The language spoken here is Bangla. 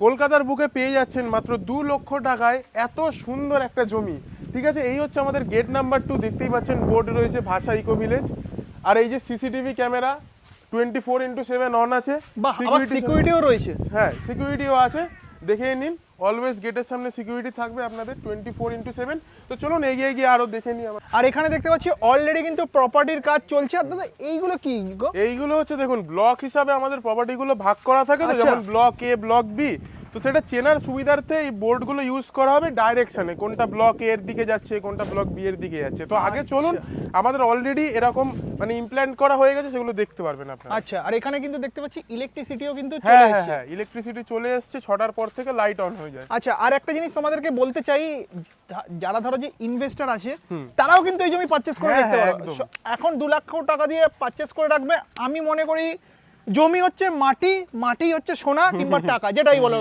কলকাতার বুকে পেয়ে যাচ্ছেন মাত্র 2 লক্ষ টাকায় এত সুন্দর একটা জমি। ঠিক আছে, এই হচ্ছে আমাদের গেট নাম্বার 2, দেখতেই পাচ্ছেন বোর্ড রয়েছে ভাষা ইকো ভিলেজ। আর এই যে সিসিটিভি ক্যামেরা 24x7 অন আছে, সিকিউরিটিও রয়েছে। হ্যাঁ সিকিউরিটিও আছে, দেখে নিন। অলওয়েজ গেটের সামনে সিকিউরিটি থাকবে আপনাদের 24x7। তো চলুন এগিয়ে গিয়ে আরো দেখে নিই আমরা। আর এখানে দেখতে পাচ্ছি অলরেডি কিন্তু প্রপার্টির কাজ চলছে। আর দাদা এইগুলো কি গো? এইগুলো হচ্ছে দেখুন ব্লক হিসাবে আমাদের প্রপার্টিগুলো ভাগ করা থাকে, তো আচ্ছা। যেমন ব্লক এ ব্লক বি, তো সেটা চেনার সুবিধার্থে এই বোর্ডগুলো ইউজ করা হবে ডাইরেকশনে, কোনটা ব্লক এ এর দিকে যাচ্ছে কোনটা ব্লক বি এর দিকে যাচ্ছে। তো আগে চলুন, আমাদের অলরেডি এরকম মানে ইমপ্ল্যান্ট করা হয়ে গেছে, সেগুলো দেখতে পারবেন আপনারা। আচ্ছা, আর এখানে কিন্তু দেখতে পাচ্ছি ইলেকট্রিসিটিও কিন্তু চলে হ্যাঁ হ্যাঁ এসেছে। হ্যাঁ, ইলেকট্রিসিটি চলে এসছে, 6টার পর থেকে লাইট অন হয়ে যায়। আচ্ছা, আর একটা জিনিস তোমাদেরকে বলতে চাই, যারা ধরো যে ইনভেস্টর আছে তারাও কিন্তু এই জমি পারচেজ করে হ্যাঁ, রাখতে হ্যাঁ, পারবে। একদম। এখন 2 লাখ টাকা দিয়ে পারচেজ করে রাখবে। আমি মনে করি জমি হচ্ছে মাটি, মাটি হচ্ছে সোনা কিংবা টাকা, যেটাই বলো।